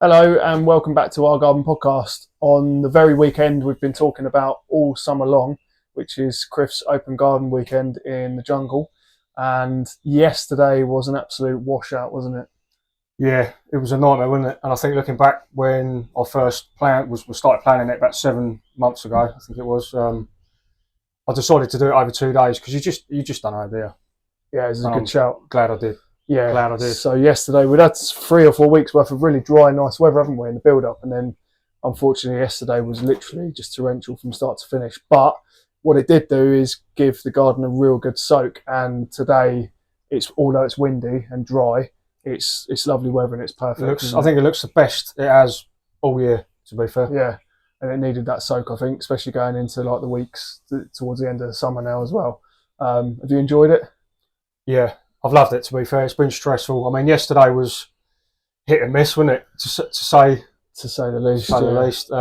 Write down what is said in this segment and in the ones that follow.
Hello and welcome back to our garden podcast. On the very weekend we've been talking about all summer long, which is Criff's Open Garden Weekend in the jungle. And yesterday was an absolute washout, wasn't it? Yeah, it was a nightmare, wasn't it? And I think looking back when I first started planning it about 7 months ago, I think it was. I decided to do it over 2 days because you just don't know, do you? Yeah, it was a And good shout. glad I did. Yeah, Glad I did. So yesterday we'd had 3 or 4 weeks worth of really dry, nice weather, haven't we, in the build-up? And then unfortunately yesterday was literally just torrential from start to finish. But what it did do is give the garden a real good soak. And today, although it's windy and dry, it's lovely weather and it's perfect. I think it looks the best it has all year, to be fair. Yeah, and it needed that soak, I think, especially going into like the weeks towards the end of the summer now as well. Have you enjoyed it? Yeah, I've loved it, to be fair. It's been stressful. I mean, yesterday was hit and miss, wasn't it? To say the least. To say the least.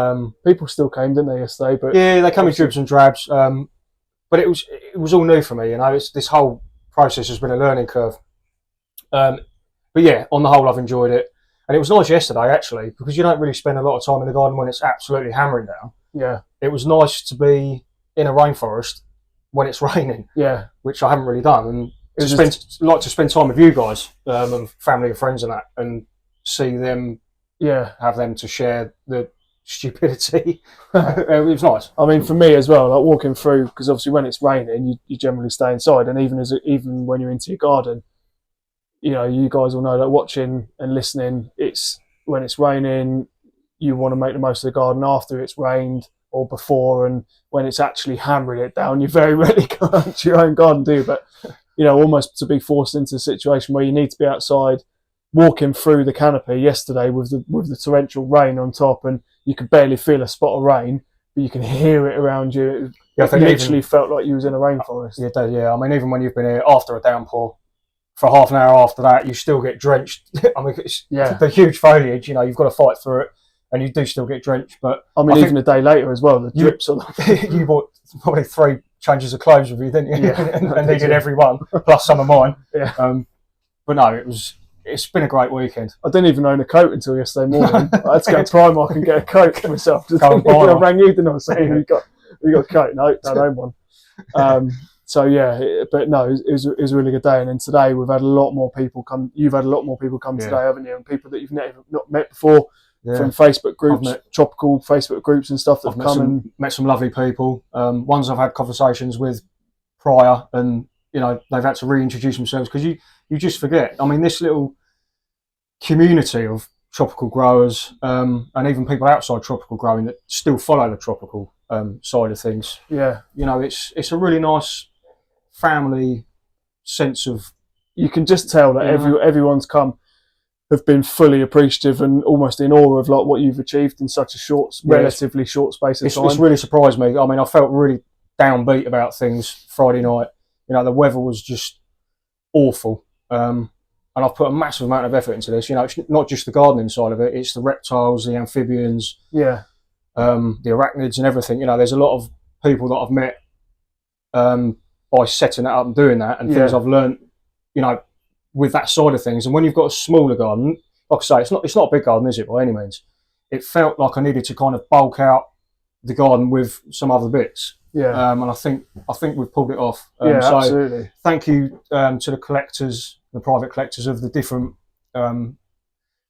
People still came, didn't they, yesterday? But yeah, they came in dribs and drabs. But it was all new for me. You know, this whole process has been a learning curve. But yeah, on the whole, I've enjoyed it. And it was nice yesterday, actually, because you don't really spend a lot of time in the garden when it's absolutely hammering down. Yeah. It was nice to be in a rainforest when it's raining. Yeah. Which I haven't really done. And like to spend time with you guys, and family and friends and that, and see them, have them to share the stupidity. It was nice. I mean, for me as well, like walking through, because obviously when it's raining, you generally stay inside, and even when you're into your garden, you know, you guys will know that watching and listening, it's when it's raining, you want to make the most of the garden after it's rained or before, and when it's actually hammering it down, you very rarely go out to your own garden, do you? But you know, almost to be forced into a situation where you need to be outside, walking through the canopy yesterday with the torrential rain on top, and you could barely feel a spot of rain, but you can hear it around you. It literally felt like you was in a rainforest. Yeah, yeah. I mean, even when you've been here after a downpour, for half an hour after that, you still get drenched. I mean, the huge foliage, you know, you've got to fight through it, and you do still get drenched. But I mean, even a day later as well, the drips on you bought probably 3 changes of clothes with you, didn't you? Yeah, and they did every one, plus some of mine. Yeah. But no, it's been a great weekend. I didn't even own a coat until yesterday morning. I had to go to Primark and get a coat for myself. I rang you, didn't I? Saying you got a coat? No, don't own one. So yeah, but no, it was a really good day. And then today we've had a lot more people come. You've had a lot more people come today, haven't you? And people that you've not met before from Facebook groups, tropical Facebook groups and stuff that have come and met some lovely people. Ones I've had conversations with prior, and you know they've had to reintroduce themselves because you just forget. I mean, this little community of tropical growers, and even people outside tropical growing that still follow the tropical side of things. Yeah, you know, it's a really nice family sense of. You can just tell that everyone's come, have been fully appreciative and almost in awe of like what you've achieved in such a relatively short space of time. It's really surprised me. I mean, I felt really downbeat about things Friday night. You know, the weather was just awful. And I've put a massive amount of effort into this. You know, it's not just the gardening side of it; it's the reptiles, the amphibians, the arachnids, and everything. You know, there's a lot of people that I've met by setting it up and doing that, and things I've learned. You know, with that side of things. And when you've got a smaller garden, like I say, it's not a big garden, is it, by any means? It felt like I needed to kind of bulk out the garden with some other bits. Yeah. And I think we've pulled it off. So absolutely. Thank you to the collectors, the private collectors of the different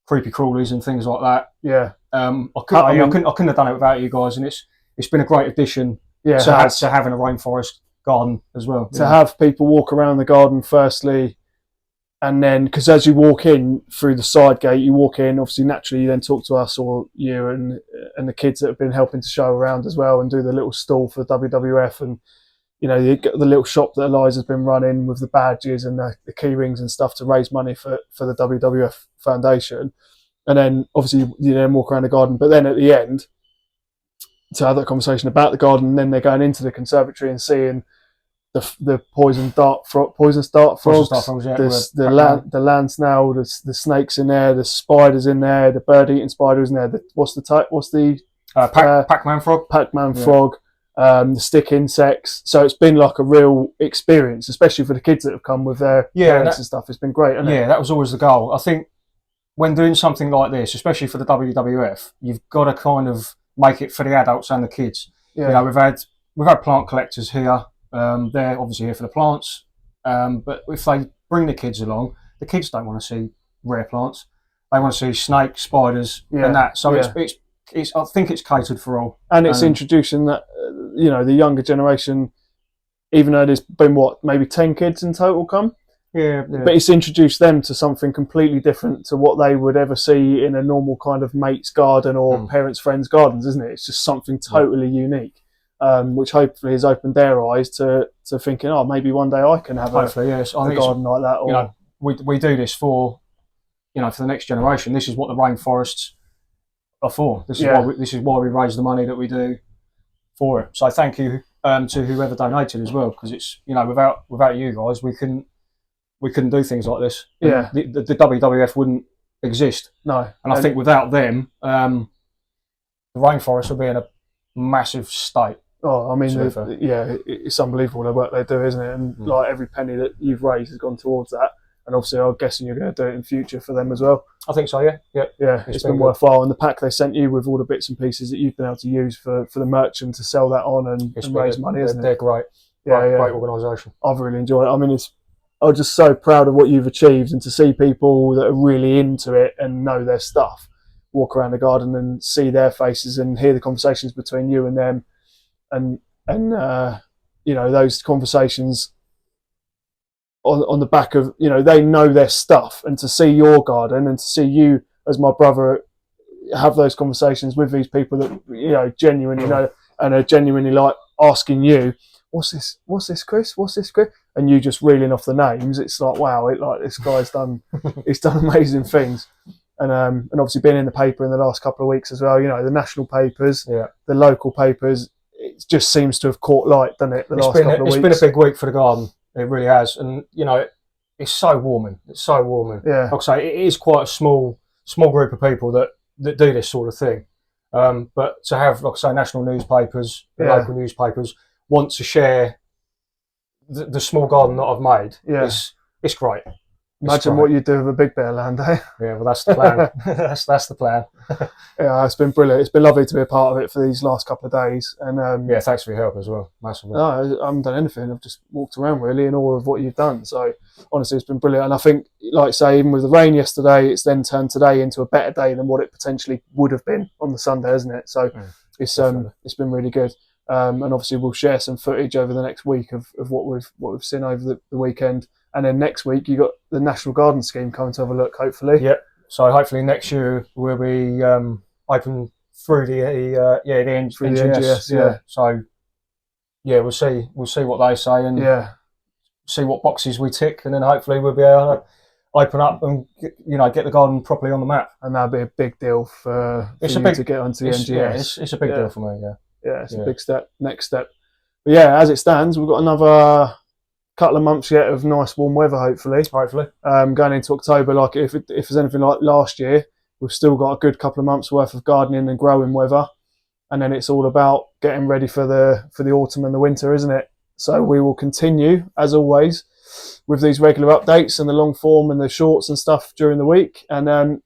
creepy crawlies and things like that. Yeah. I couldn't have done it without you guys, and it's been a great addition to having a rainforest garden as well. To have people walk around the garden firstly, and then because as you walk in through the side gate, you walk in, obviously naturally you then talk to us or you and the kids that have been helping to show around as well and do the little stall for WWF, and you know the little shop that Eliza's been running with the badges and the key rings and stuff to raise money for the WWF Foundation. And then obviously you then walk around the garden, but then at the end to have that conversation about the garden, and then they're going into the conservatory and seeing the poison dart frogs, the land snail, the snakes in there, the spiders in there, the bird eating spiders in there. What's the Pac-Man frog? Pac-Man frog, the stick insects. So it's been like a real experience, especially for the kids that have come with their parents and stuff. It's been great, hasn't it? Yeah, that was always the goal. I think when doing something like this, especially for the WWF, you've got to kind of make it for the adults and the kids. Yeah. You know, we've had plant collectors here. They're obviously here for the plants, but if they bring the kids along, the kids don't want to see rare plants. They want to see snakes, spiders, and that. So it's I think it's catered for all. And it's introducing that, you know, the younger generation, even though there's been, maybe 10 kids in total come? Yeah. But it's introduced them to something completely different to what they would ever see in a normal kind of mate's garden or parents' friends' gardens, isn't it? It's just something totally unique, which hopefully has opened their eyes to thinking, oh, maybe one day I can have a garden like that. Or, you know, we do this for, you know, for the next generation. This is what the rainforests are for. This is why we raise the money that we do for it. So thank you to whoever donated as well, because it's, you know, without you guys, we couldn't do things like this. Yeah, the WWF wouldn't exist. No, and I think without them, the rainforests will be in a massive state. Oh, I mean, it's unbelievable the work they do, isn't it? And like every penny that you've raised has gone towards that. And obviously, I'm guessing you're going to do it in future for them as well. I think so. Yeah. It's been worthwhile. And the pack they sent you with all the bits and pieces that you've been able to use for the merchant to sell that on and raise money, isn't it? They're great. Great organisation. I've really enjoyed it. I mean, I'm just so proud of what you've achieved, and to see people that are really into it and know their stuff walk around the garden and see their faces and hear the conversations between you and them, and you know, those conversations on the back of, you know, they know their stuff, and to see your garden and to see you as my brother have those conversations with these people that, you know, genuinely know and are genuinely like asking you, what's this Chris, and you just reeling off the names. It's like, wow, like this guy's done he's done amazing things. And obviously being in the paper in the last couple of weeks as well, you know, the national papers, the local papers, it just seems to have caught light, doesn't it, It's been a big week for the garden. It really has. And, you know, it's so warming. Yeah. Like I say, it is quite a small group of people that do this sort of thing. But to have, like I say, national newspapers, local newspapers want to share the small garden that I've made, it's great. Imagine what you do with a big bit of land, eh? Yeah, well, that's the plan. that's the plan. Yeah, it's been brilliant. It's been lovely to be a part of it for these last couple of days. And thanks for your help as well. Massively. No, I haven't done anything. I've just walked around really in awe of what you've done. So honestly, it's been brilliant. And I think, like I say, even with the rain yesterday, it's then turned today into a better day than what it potentially would have been on the Sunday, isn't it? So it's been really good. And obviously we'll share some footage over the next week of what we've seen over the weekend. And then next week you got the National Garden Scheme coming to have a look, hopefully. Yeah. So hopefully next year we'll be open through the NGS. Yeah. So we'll see what they say and see what boxes we tick, and then hopefully we'll be able to open up and, you know, get the garden properly on the map. And that'll be a big deal for you to get onto the NGS. Yeah, it's a big deal for me. Yeah, it's a big step. Next step. But yeah, as it stands, we've got another couple of months yet of nice warm weather, hopefully. Going into October, like if there's anything like last year, we've still got a good couple of months worth of gardening and growing weather, and then it's all about getting ready for the autumn and the winter, isn't it? So we will continue as always with these regular updates and the long form and the shorts and stuff during the week, and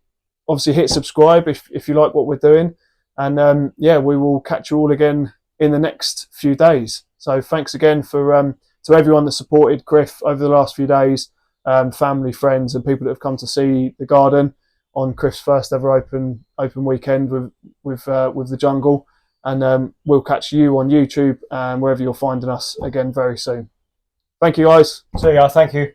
obviously hit subscribe if you like what we're doing, and we will catch you all again in the next few days. So thanks again for to everyone that supported Griff over the last few days, family, friends, and people that have come to see the garden on Griff's first ever open weekend with the jungle. And we'll catch you on YouTube and wherever you're finding us again very soon. Thank you, guys. See ya. Thank you.